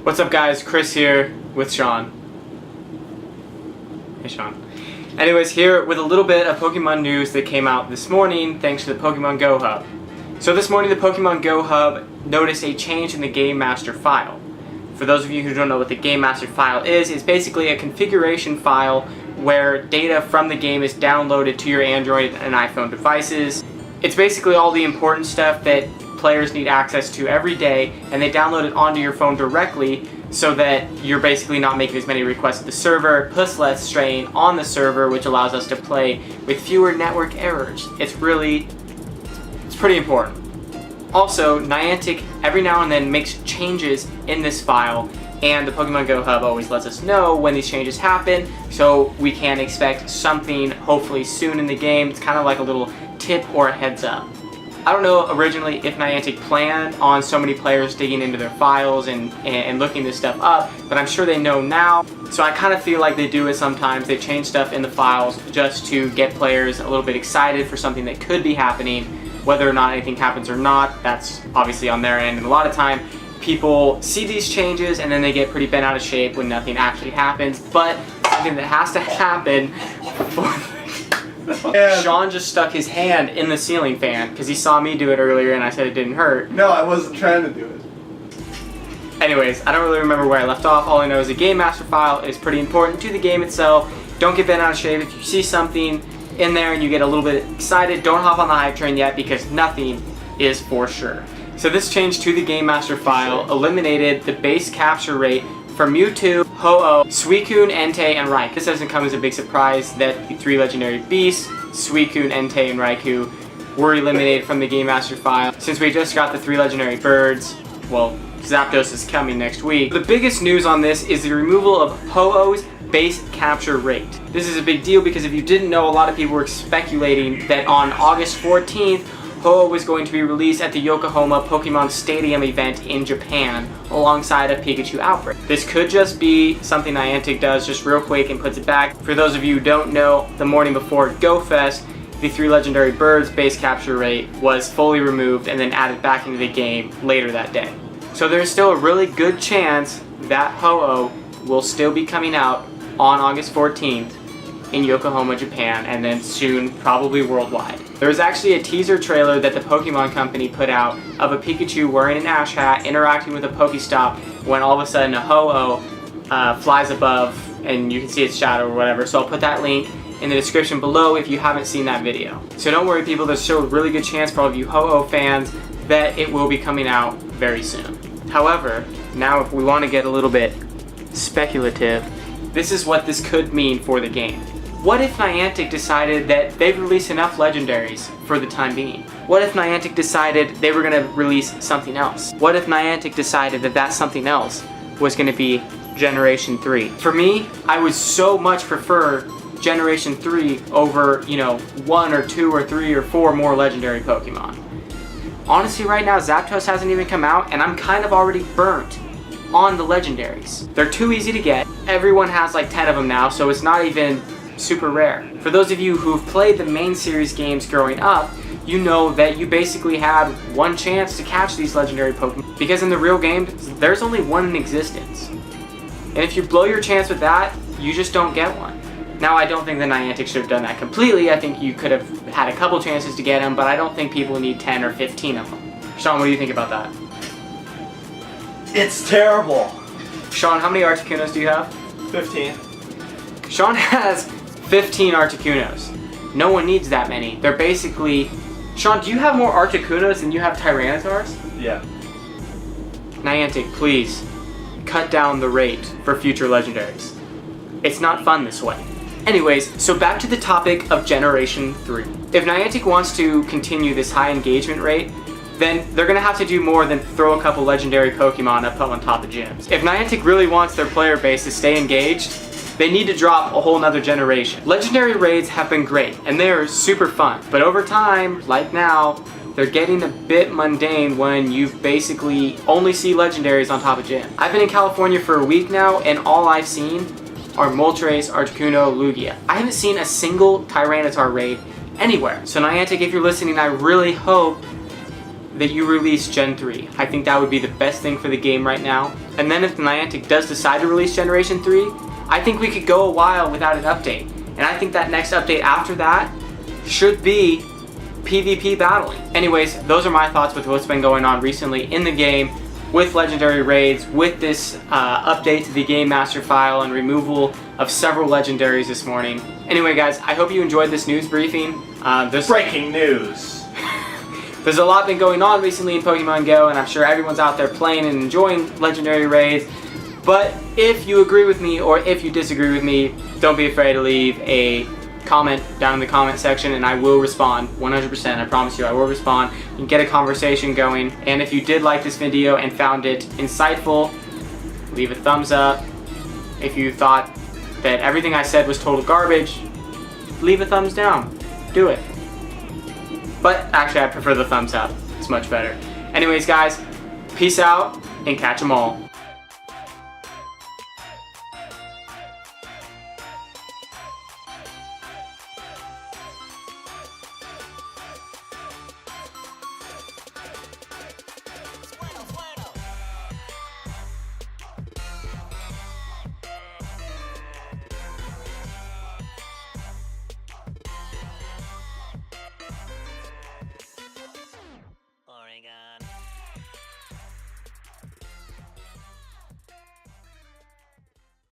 What's up guys, Chris here with Sean. Hey Sean. Anyways, here with a little bit of Pokemon news that came out this morning thanks to the Pokemon Go Hub. So this morning the Pokemon Go Hub noticed a change in the Game Master file. For those of you who don't know what the Game Master file is, it's basically a configuration file where data from the game is downloaded to your Android and iPhone devices. It's basically all the important stuff that players need access to every day, and they download it onto your phone directly so that you're basically not making as many requests to the server, puts less strain on the server, which allows us to play with fewer network errors. It's pretty important. Also, Niantic every now and then makes changes in this file, and the Pokemon Go Hub always lets us know when these changes happen, so we can expect something hopefully soon in the game. It's kind of like a little tip or a heads up. I don't know originally if Niantic planned on so many players digging into their files and looking this stuff up, but I'm sure they know now. So I kind of feel like they do it sometimes. They change stuff in the files just to get players a little bit excited for something that could be happening. Whether or not anything happens or not, that's obviously on their end. And a lot of time, people see these changes and then they get pretty bent out of shape when nothing actually happens. But something that has to happen Sean just stuck his hand in the ceiling fan because he saw me do it earlier and I said it didn't hurt. No, I wasn't trying to do it. Anyways, I don't really remember where I left off. All I know is the Game Master file is pretty important to the game itself. Don't get bent out of shape. If you see something in there and you get a little bit excited, don't hop on the hype train yet because nothing is for sure. So this change to the Game Master file eliminated the base capture rate for Mewtwo, Ho-Oh, Suicune, Entei, and Raikou. This doesn't come as a big surprise that the three legendary beasts, Suicune, Entei, and Raikou, were eliminated from the Game Master file. Since we just got the three legendary birds, well, Zapdos is coming next week. The biggest news on this is the removal of Ho-Oh's base capture rate. This is a big deal because if you didn't know, a lot of people were speculating that on August 14th, Ho-Oh was going to be released at the Yokohama Pokemon Stadium event in Japan alongside a Pikachu outbreak. This could just be something Niantic does just real quick and puts it back. For those of you who don't know, the morning before Go Fest, the three legendary birds base capture rate was fully removed and then added back into the game later that day. So there's still a really good chance that Ho-Oh will still be coming out on August 14th in Yokohama, Japan, and then soon probably worldwide. There was actually a teaser trailer that the Pokemon Company put out of a Pikachu wearing an ash hat interacting with a Pokestop when all of a sudden a Ho-Oh flies above and you can see its shadow or whatever. So I'll put that link in the description below if you haven't seen that video. So don't worry people, there's still a really good chance for all of you Ho-Oh fans that it will be coming out very soon. However, now if we want to get a little bit speculative, this is what this could mean for the game. What if Niantic decided that they've released enough legendaries for the time being? What if Niantic decided they were going to release something else? What if Niantic decided that that something else was going to be Generation 3? For me, I would so much prefer Generation 3 over, one or two or three or four more legendary Pokemon. Honestly, right now, Zapdos hasn't even come out, and I'm kind of already burnt on the legendaries. They're too easy to get. Everyone has like 10 of them now, so it's not even super rare. For those of you who've played the main series games growing up, you know that you basically had one chance to catch these legendary Pokemon because in the real game, there's only one in existence. And if you blow your chance with that, you just don't get one. Now, I don't think the Niantic should have done that completely. I think you could have had a couple chances to get them, but I don't think people need 10 or 15 of them. Sean, what do you think about that? It's terrible. Sean, how many Articunos do you have? 15. Sean has 15 Articunos. No one needs that many. They're basically... Sean, do you have more Articunos than you have Tyranitar's? Yeah. Niantic, please, cut down the rate for future legendaries. It's not fun this way. Anyways, so back to the topic of Generation 3. If Niantic wants to continue this high engagement rate, then they're going to have to do more than throw a couple legendary Pokemon up on top of gyms. If Niantic really wants their player base to stay engaged, they need to drop a whole nother generation. Legendary raids have been great, and they're super fun. But over time, like now, they're getting a bit mundane when you basically only see legendaries on top of gym. I've been in California for a week now, and all I've seen are Moltres, Articuno, Lugia. I haven't seen a single Tyranitar raid anywhere. So Niantic, if you're listening, I really hope that you release Gen 3. I think that would be the best thing for the game right now. And then if Niantic does decide to release Generation 3, I think we could go a while without an update. And I think that next update after that should be PvP battling. Anyways, those are my thoughts with what's been going on recently in the game with legendary raids, with this update to the Game Master file and removal of several legendaries this morning. Anyway guys, I hope you enjoyed this news briefing. There's Breaking news. There's a lot been going on recently in Pokemon Go, and I'm sure everyone's out there playing and enjoying legendary raids. But if you agree with me or if you disagree with me, don't be afraid to leave a comment down in the comment section and I will respond 100%. I promise you I will respond and get a conversation going. And if you did like this video and found it insightful, leave a thumbs up. If you thought that everything I said was total garbage, leave a thumbs down. Do it. But actually I prefer the thumbs up. It's much better. Anyways guys, peace out and catch 'em all.